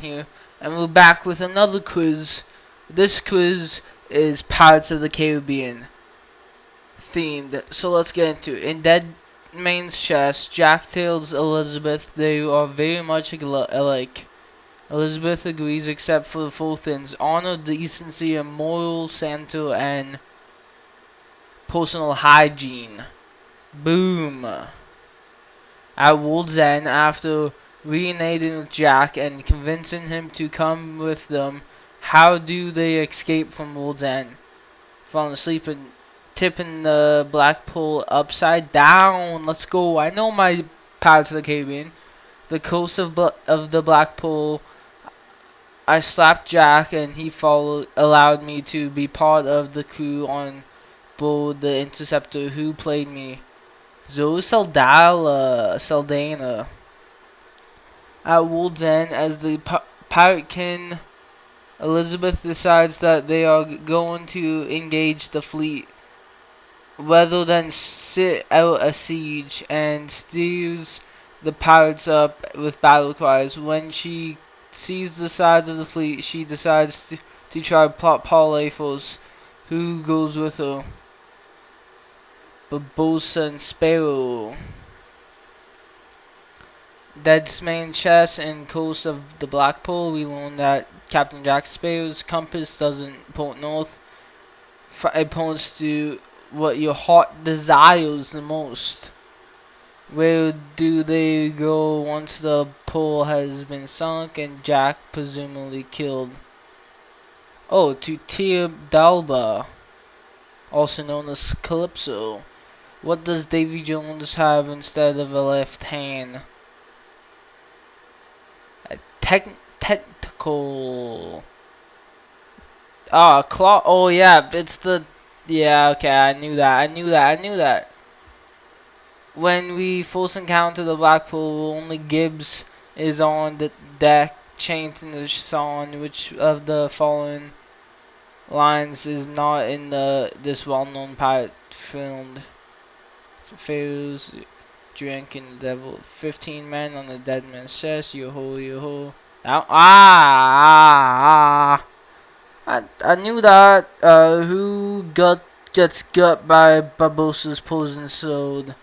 here, and we're back with another quiz. This quiz is Pirates of the Caribbean themed, so let's get into it. In Dead Man's Chest, Jack tells Elizabeth they are very much alike. Elizabeth agrees except for the four things: honor, decency, and moral center, and personal hygiene. Boom. At World's End, after reuniting with Jack and convincing him to come with them, how do they escape from World's End? Falling asleep and tipping the Black Pearl upside down. Let's go. I know my Pirates of the Caribbean. The coast of the Black Pearl. I slapped Jack and he allowed me to be part of the crew on board the Interceptor. Who played me? Zoe Saldana. At World's End, as the pirate king, Elizabeth decides that they are going to engage the fleet rather than sit out a siege, and steers the pirates up with battle cries. When she sees the size of the fleet, she decides to try parlay force. Who goes with her? Barbossa and Sparrow. Dead Man's Chest and coast of the Black Pearl, we learned that Captain Jack Sparrow's compass doesn't point north. It points to what your heart desires the most. Where do they go once the pearl has been sunk and Jack presumably killed? Oh, to Tir Dalba, also known as Calypso. What does Davy Jones have instead of a left hand? A tentacle. Ah, claw. Oh yeah, it's the. Yeah, okay, I knew that. When we first encounter the Black Pearl, only Gibbs is on the deck, chanting the song. Which of the following lines is not in this well-known pirate film? Pharaoh's drinking the devil. 15 men on the dead man's chest. Yo-ho, yo-ho. I knew that. Who gets gut by Barbossa's poison sword?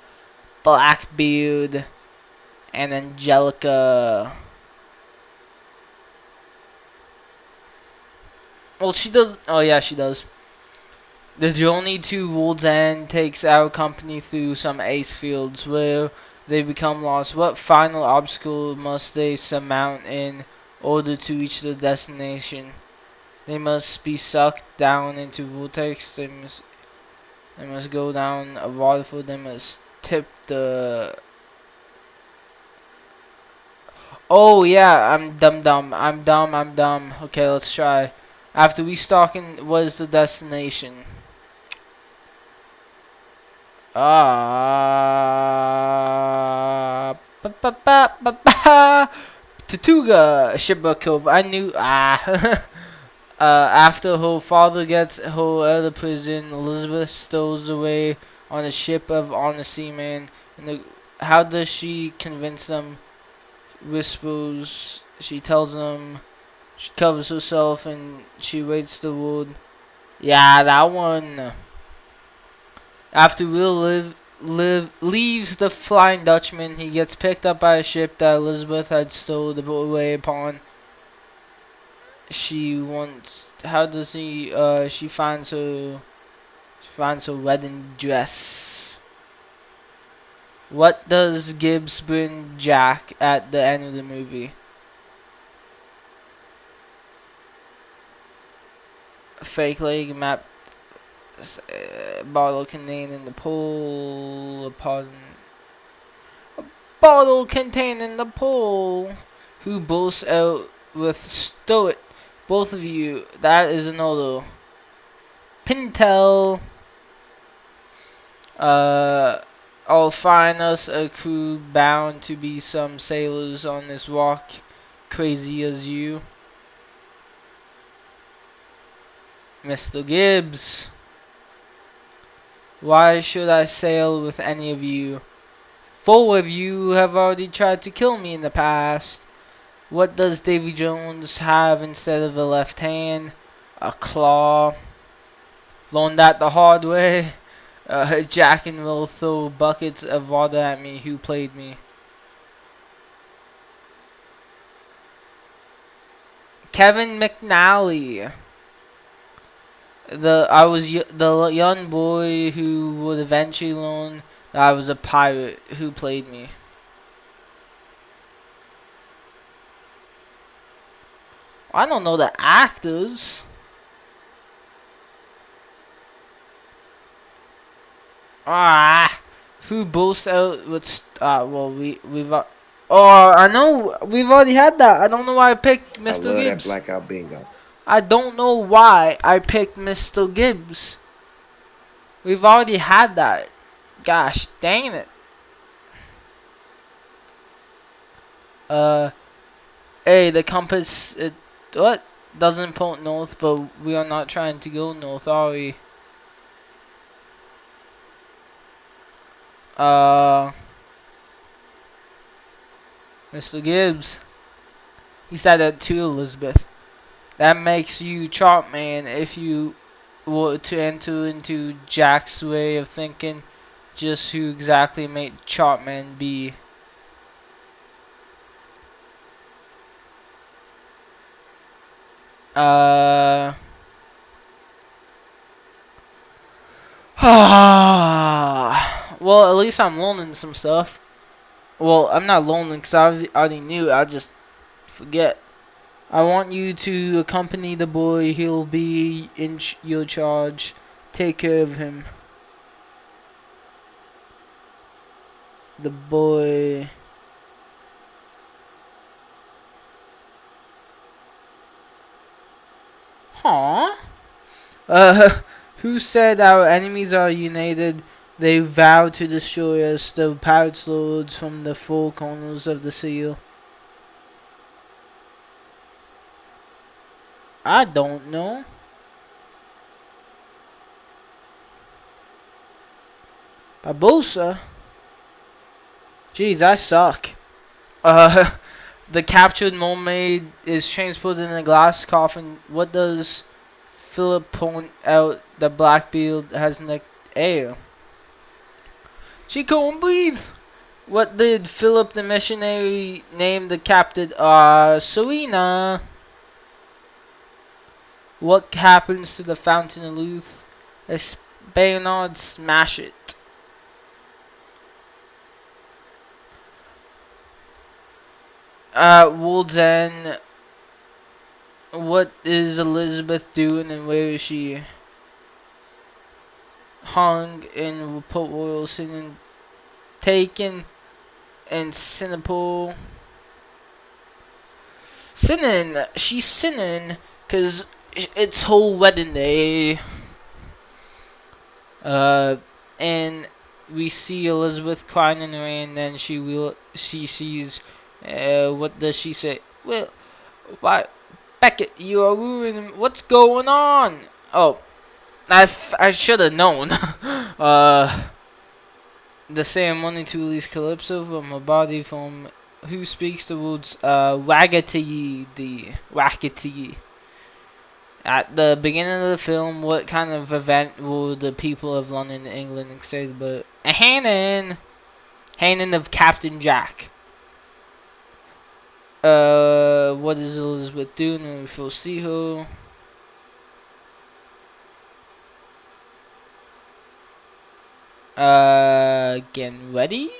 Blackbeard and Angelica. Well, she does. Oh yeah, she does. The journey to World's End takes our company through some ice fields where they become lost. What final obstacle must they surmount in order to reach their destination? They must be sucked down into vortex. They must go down a waterfall. They must tip the. Oh yeah, I'm dumb. Okay, let's try. After restalking, what is the destination? Tortuga, Shipwreck Cove. I knew. After her father gets her out of prison, Elizabeth stows away on a ship of honest seamen. How does she convince them? Whispers. She tells them. She covers herself and she waits the word. Yeah, that one. After Will leaves the Flying Dutchman, he gets picked up by a ship that Elizabeth had stowed away upon. How does he? She finds her wedding dress. What does Gibbs bring Jack at the end of the movie? A fake leg map. Bottle containing the pool. A bottle containing the pool. Who bursts out with "Stow it"? Both of you. That is another. Pintel. I'll find us a crew bound to be some sailors on this rock, crazy as you. Mr. Gibbs. Why should I sail with any of you? 4 of you have already tried to kill me in the past. What does Davy Jones have instead of a left hand? A claw. Learned that the hard way. Jack and Will throw buckets of water at me. Who played me? Kevin McNally. I was the young boy who would eventually learn that I was a pirate. Who played me? I don't know the actors. Who boasts out with? Well, we've. Oh, I know we've already had that. I don't know why I picked Mr. I love Gibbs. that blackout bingo. I don't know why I picked Mr. Gibbs. We've already had that. Gosh, dang it. Hey, the compass. What? Doesn't point north, but we are not trying to go north, are we? Mr. Gibbs. He said that to Elizabeth. That makes you Chartman if you were to enter into Jack's way of thinking. Just who exactly may Chartman be? Well, at least I'm learning some stuff. Well, I'm not learning because I already knew. I just forget. I want you to accompany the boy. He'll be in your charge. Take care of him. The boy. Huh? Who said our enemies are united? They vow to destroy us, the pirates' lords from the four corners of the sea. I don't know. Barbossa? Jeez, I suck. The captured mermaid is transported in a glass coffin. What does Philip point out that Blackbeard has neck air? She couldn't breathe. What did Philip the missionary name the captain? Serena. What happens to the Fountain of Youth? A Spaniard smash it. World's End. What is Elizabeth doing and where is she? Hung in Port Royal, Singing, taken in Singapore. Sinning. She's sinning because it's her wedding day. And we see Elizabeth crying in the rain. Then she sees. What does she say? Well, why, Beckett, you are ruining. What's going on? Oh, I should have known. The ceremony to release Calypso from her body from who speaks the words Wagatee. At the beginning of the film, what kind of event were the people of London, England excited about? A Hanging of Captain Jack. What is Elizabeth doing when we first see her? Getting ready?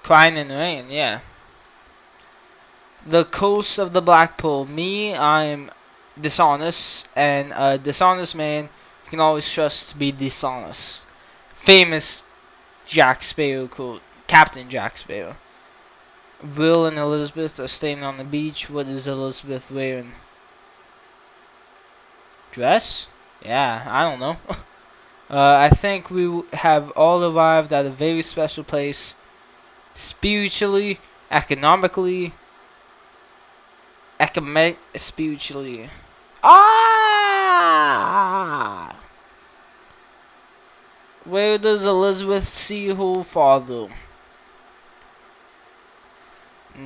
Crying in the rain, yeah. The Curse of the Black Pearl. Me, I am dishonest, and a dishonest man you can always trust to be dishonest. Famous Jack Sparrow quote. Captain Jack Sparrow. Will and Elizabeth are staying on the beach. What is Elizabeth wearing? Dress? Yeah, I don't know. I think we have all arrived at a very special place. Spiritually, economically, spiritually. Ah! Where does Elizabeth see her father?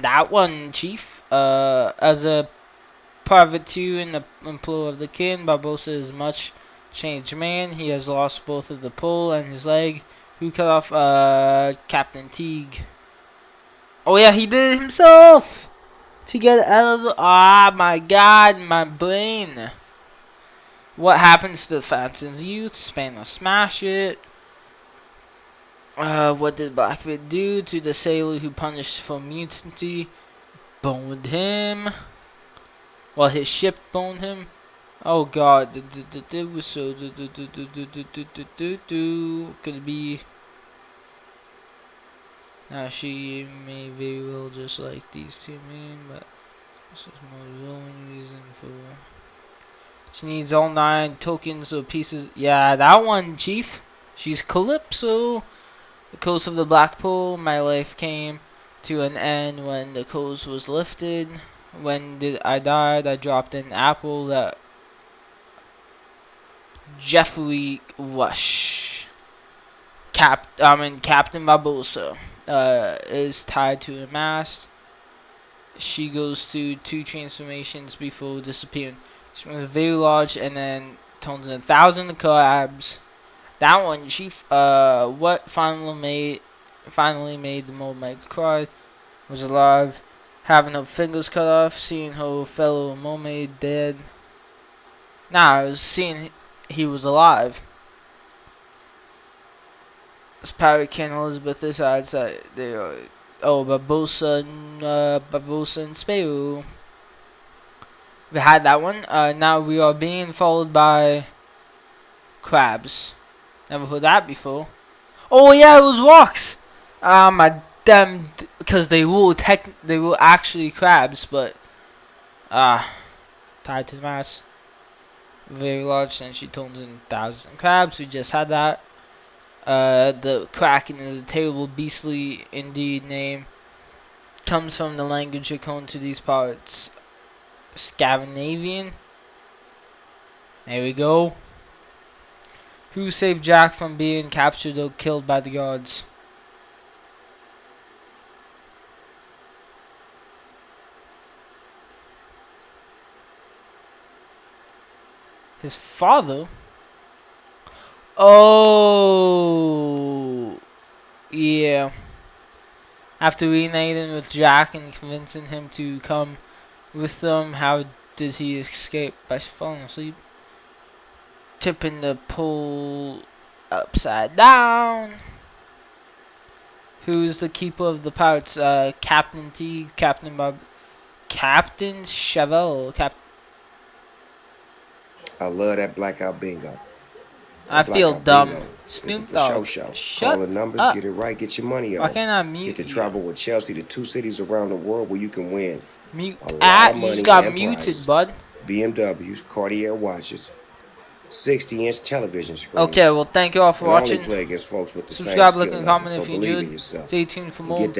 That one, Chief. As a private two in the employ of the king, Barbossa is much changed man. He has lost both of the pole and his leg. Who cut off Captain Teague? Oh yeah, he did it himself to get out of the. Ah, my God, my brain. What happens to the Phantom's youth? Spanos smash it. What did Blackbeard do to the sailor who punished for mutiny? Boned him. Well, his ship boned him. Oh God, it was so. Could it be? Now she may very well just like these two men, but this is my only reason for. She needs all 9 tokens or pieces. Yeah, that one, Chief. She's Calypso. The coast of the Black Pole. My life came to an end when the coast was lifted. When I died, I dropped an apple that Jeffrey Rush. Captain Barbossa is tied to a mast. She goes through 2 transformations before disappearing. She was very large and then turns into 1,000 crabs. That one, Chief. What finally made the mermaid cry? Was alive, having her fingers cut off, seeing her fellow mermaid dead. Nah, I was seeing he was alive. This pirate King Elizabeth decides that they are. Oh, Barbossa and Speu. We had that one. Now we are being followed by crabs. Never heard that before. Oh yeah, it was rocks. My damn, because they were actually crabs, but tied to the mast. Very large, and she turns into 1,000 crabs. We just had that. The Kraken is a terrible, beastly indeed name. Comes from the language according to these parts. Scandinavian. There we go. Who saved Jack from being captured or killed by the guards? His father? Oh, yeah. After reuniting with Jack and convincing him to come with them, how did he escape? By falling asleep. Tipping the pole upside down. Who's the keeper of the pirates? Captain T, Captain Bob, Captain Chevelle. I love that blackout bingo. I feel dumb. Snoop Dogg. Shut Shut Call the numbers, up. get it right, get your money Why up. can't I mute Get to you? travel with Chelsea to 2 cities around the world where you can win Mute. a lot of You money just got and muted, prizes. bud. BMWs, Cartier watches, 60-inch television screens. Okay, well, thank you all for And only watching. play against folks with the Subscribe, same like, skill and level, comment so if you believe in enjoyed. yourself. Stay tuned for And more. get